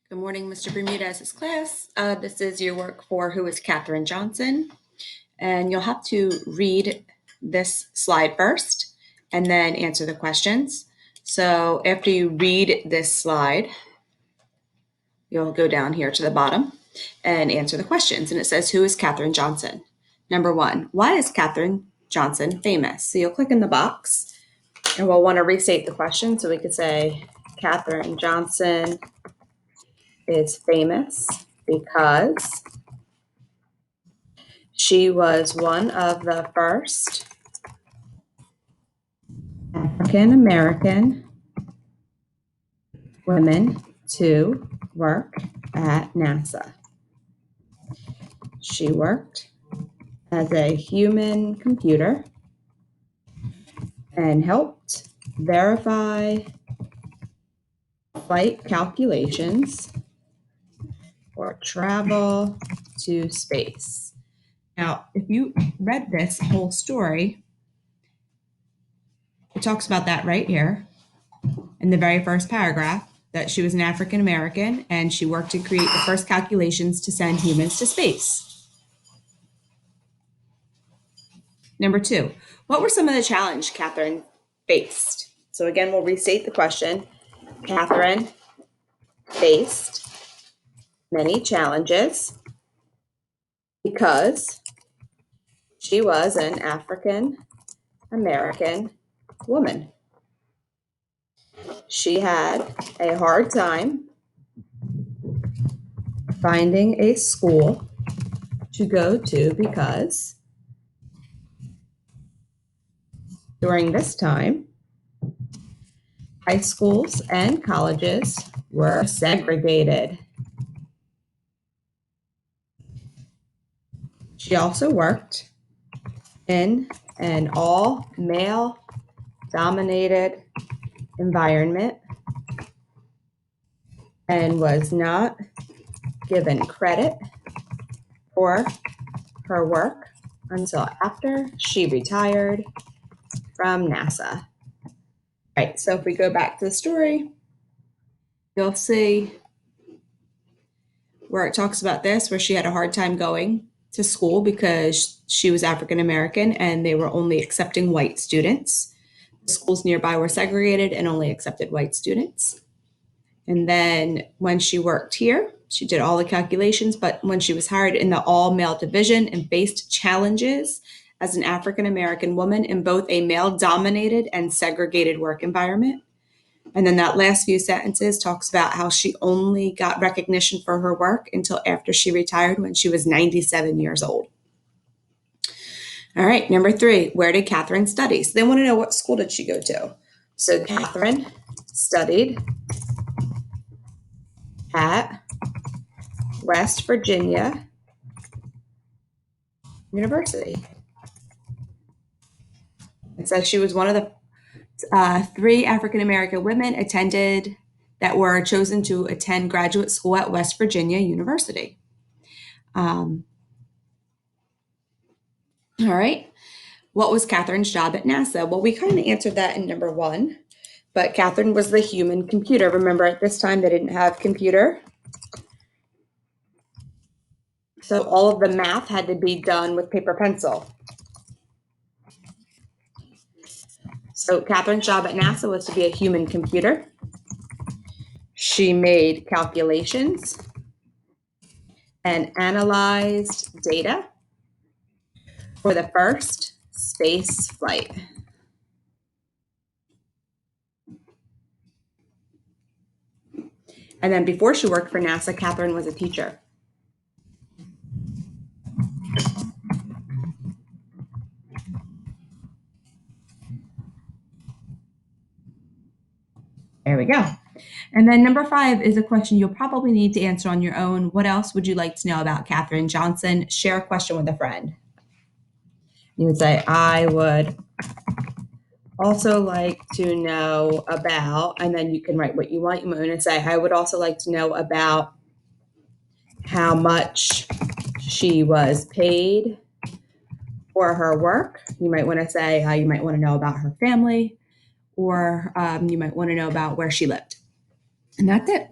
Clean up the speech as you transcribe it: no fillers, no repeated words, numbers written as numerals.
Good morning, Mr. Bermudez's class. This is your work for Who is Katherine Johnson? And you'll have to read this slide first and then answer the questions. So after you read this slide, you'll go down here to the bottom and answer the questions. And it says, who is Katherine Johnson? Number one, why is Katherine Johnson famous? So you'll click in the box and we'll want to restate the question. So we could say, Katherine Johnson is famous because she was one of the first African American women to work at NASA. She worked as a human computer and helped verify flight calculations for travel to space. Now, if you read this whole story, it talks about that right here in the very first paragraph, that she was an African American and she worked to create the first calculations to send humans to space. Number two, what were some of the challenges Katherine faced? So again, we'll restate the question. Katherine faced many challenges because she was an African American woman. She had a hard time finding a school to go to because during this time, high schools and colleges were segregated. She also worked in an all-male dominated environment and was not given credit for her work until after she retired from NASA. All right, so if we go back to the story, you'll see where it talks about this, where she had a hard time going to school because she was African American and they were only accepting white students. The schools nearby were segregated and only accepted white students. And then when she worked here, she did all the calculations, but when she was hired in the all male division and faced challenges as an African American woman in both a male dominated and segregated work environment. And then that last few sentences talks about how she only got recognition for her work until after she retired when she was 97 years old. All right, number three, where did Katherine study? So they want to know, what school did she go to? So Katherine studied at West Virginia University. It says she was one of the three African American women that were chosen to attend graduate school at West Virginia University. All right. What was Katherine's job at NASA? Well, we kind of answered that in number one, but Katherine was the human computer. Remember, at this time, they didn't have computer. So all of the math had to be done with paper pencil. So Katherine's job at NASA was to be a human computer. She made calculations and analyzed data for the first space flight. And then before she worked for NASA, Katherine was a teacher. There we go. And then number five is a question you'll probably need to answer on your own. What else would you like to know about Katherine Johnson? Share a question with a friend. You would say, I would also like to know about, and then you can write what you want. You might want to say, I would also like to know about how much she was paid for her work. You might want to say, you might want to know about her family, or you might want to know about where she lived. And that's it.